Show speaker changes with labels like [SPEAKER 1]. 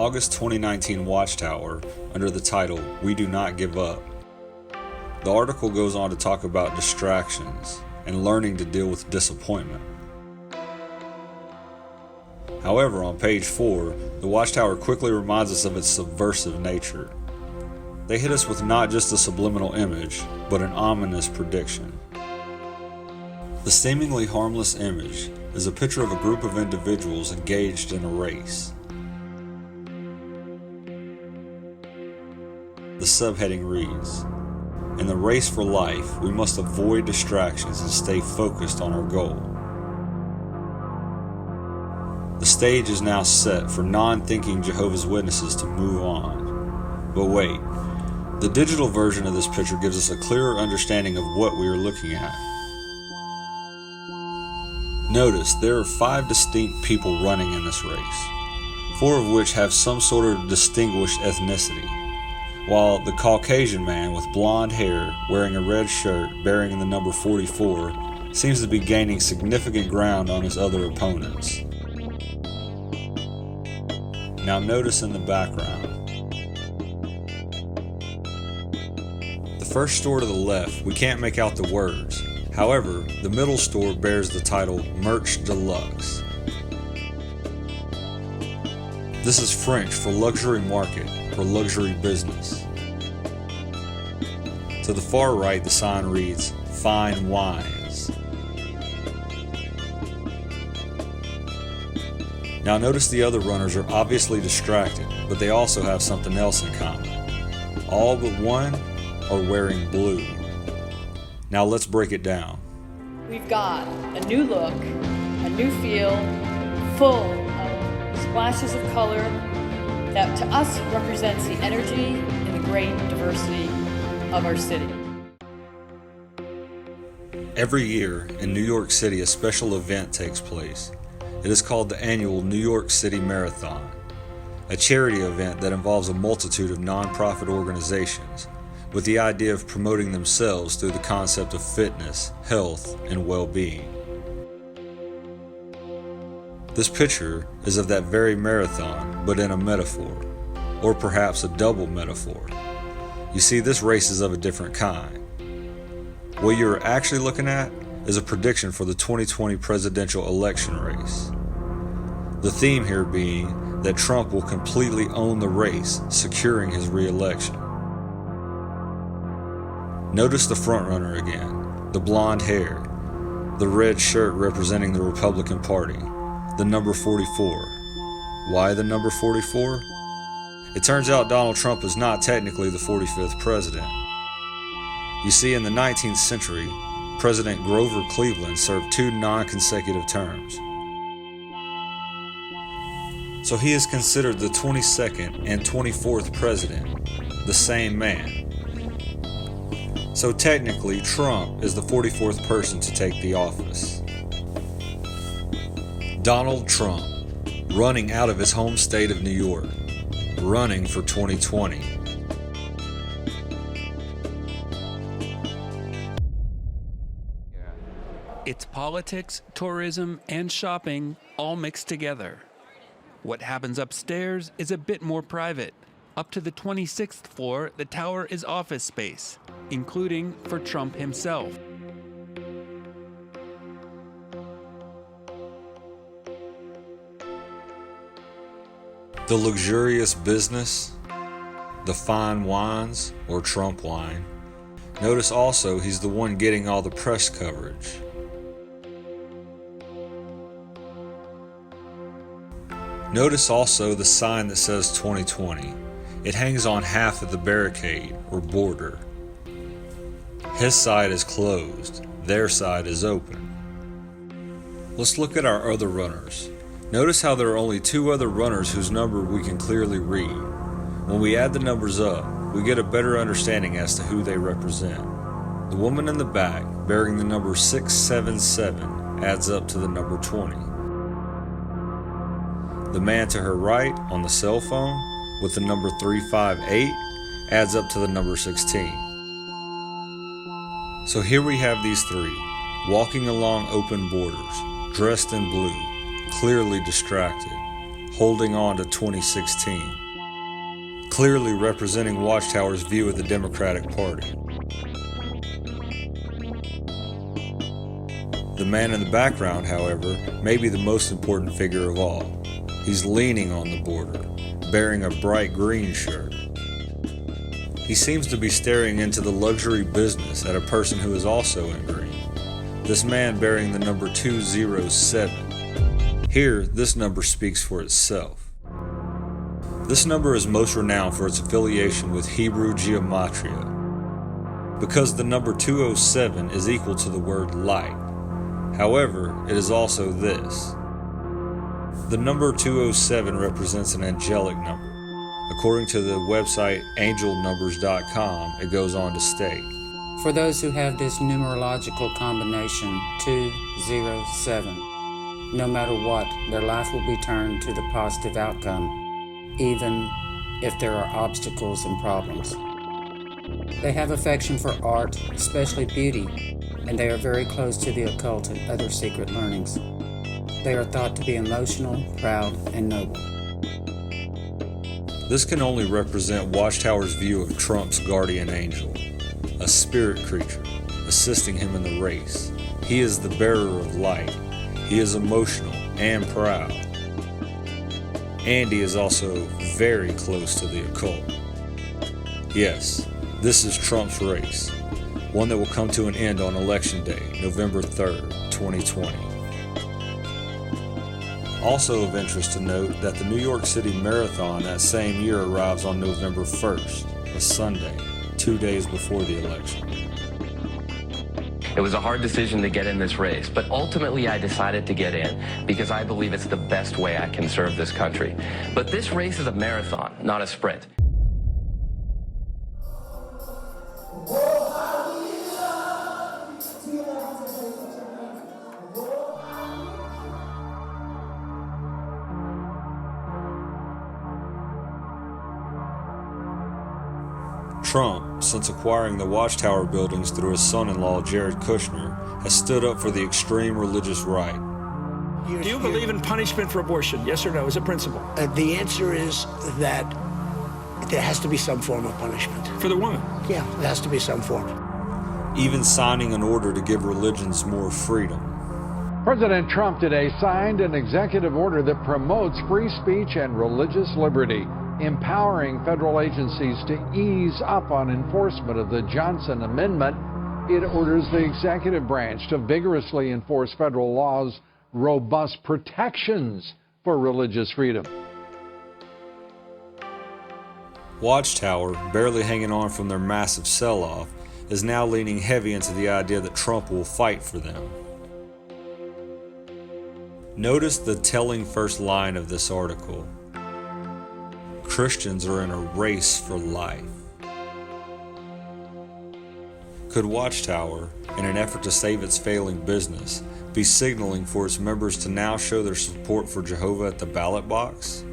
[SPEAKER 1] August 2019 Watchtower under the title, "We Do Not Give Up." The article goes on to talk about distractions and learning to deal with disappointment. However, on page 4, the Watchtower quickly reminds us of its subversive nature. They hit us with not just a subliminal image, but an ominous prediction. The seemingly harmless image is a picture of a group of individuals engaged in a race. The subheading reads, "In the race for life, we must avoid distractions and stay focused on our goal." The stage is now set for non-thinking Jehovah's Witnesses to move on. But wait, the digital version of this picture gives us a clearer understanding of what we are looking at. Notice there are 5 distinct people running in this race, 4 of which have some sort of distinguished ethnicity, while the Caucasian man with blonde hair wearing a red shirt bearing the number 44 seems to be gaining significant ground on his other opponents. Now notice in the background. The first store to the left, we can't make out the words. However, the middle store bears the title Merch Deluxe. This is French for luxury market or luxury business. To the far right, the sign reads Fine Wines. Now notice the other runners are obviously distracted, but they also have something else in common. All but one are wearing blue. Now let's break it down.
[SPEAKER 2] We've got a new look, a new feel, full of splashes of color that to us represents the energy and the great diversity of our city.
[SPEAKER 1] Every year in New York City, a special event takes place. It is called the annual New York City Marathon, a charity event that involves a multitude of nonprofit organizations with the idea of promoting themselves through the concept of fitness, health, and well-being. This picture is of that very marathon, but in a metaphor, or perhaps a double metaphor. You see, this race is of a different kind. What you're actually looking at is a prediction for the 2020 presidential election race. The theme here being that Trump will completely own the race, securing his re-election. Notice the frontrunner again, the blonde hair, the red shirt representing the Republican Party, the number 44. Why the number 44? It turns out Donald Trump is not technically the 45th president. You see, in the 19th century, President Grover Cleveland served 2 non-consecutive terms. So he is considered the 22nd and 24th president, the same man. So technically, Trump is the 44th person to take the office. Donald Trump, running out of his home state of New York, running for 2020.
[SPEAKER 3] It's politics, tourism, and shopping all mixed together. What happens upstairs is a bit more private. Up to the 26th floor, the tower is office space, including for Trump himself.
[SPEAKER 1] The luxurious business, the fine wines, or Trump wine. Notice also he's the one getting all the press coverage. Notice also the sign that says 2020. It hangs on half of the barricade or border. His side is closed, their side is open. Let's look at our other runners. Notice how there are only 2 other runners whose number we can clearly read. When we add the numbers up, we get a better understanding as to who they represent. The woman in the back, bearing the number 677, adds up to the number 20. The man to her right, on the cell phone, with the number 358, adds up to the number 16. So here we have these 3, walking along open borders, dressed in blue, clearly distracted, holding on to 2016, clearly representing Watchtower's view of the Democratic Party. The man in the background, however, may be the most important figure of all. He's leaning on the border, bearing a bright green shirt. He seems to be staring into the luxury business at a person who is also in green. This man bearing the number 207. Here, this number speaks for itself. This number is most renowned for its affiliation with Hebrew gematria, because the number 207 is equal to the word light. However, it is also this. The number 207 represents an angelic number. According to the website angelnumbers.com, it goes on to state,
[SPEAKER 4] For those who have this numerological combination 207, no matter what, their life will be turned to the positive outcome, even if there are obstacles and problems. They have affection for art, especially beauty, and they are very close to the occult and other secret learnings. They are thought to be emotional, proud, and noble.
[SPEAKER 1] This can only represent Watchtower's view of Trump's guardian angel, a spirit creature, assisting him in the race. He is the bearer of light. He is emotional and proud. And he is also very close to the occult. Yes, this is Trump's race, one that will come to an end on Election Day, November 3rd, 2020. Also of interest to note that the New York City Marathon that same year arrives on November 1st, a Sunday, 2 days before the election.
[SPEAKER 5] It was a hard decision to get in this race, but ultimately I decided to get in because I believe it's the best way I can serve this country. But this race is a marathon, not a sprint.
[SPEAKER 1] Trump, since acquiring the Watchtower buildings through his son-in-law Jared Kushner, has stood up for the extreme religious right.
[SPEAKER 6] Do you believe in punishment for abortion? Yes or no, as a principle?
[SPEAKER 7] The answer is that there has to be some form of punishment.
[SPEAKER 6] For the woman?
[SPEAKER 7] Yeah, there has to be some form.
[SPEAKER 1] Even signing an order to give religions more freedom.
[SPEAKER 8] President Trump today signed an executive order that promotes free speech and religious liberty, empowering federal agencies to ease up on enforcement of the Johnson Amendment. It orders the executive branch to vigorously enforce federal laws' robust protections for religious freedom.
[SPEAKER 1] Watchtower, barely hanging on from their massive sell-off, is now leaning heavy into the idea that Trump will fight for them. Notice the telling first line of this article. Christians are in a race for life. Could Watchtower, in an effort to save its failing business, be signaling for its members to now show their support for Jehovah at the ballot box?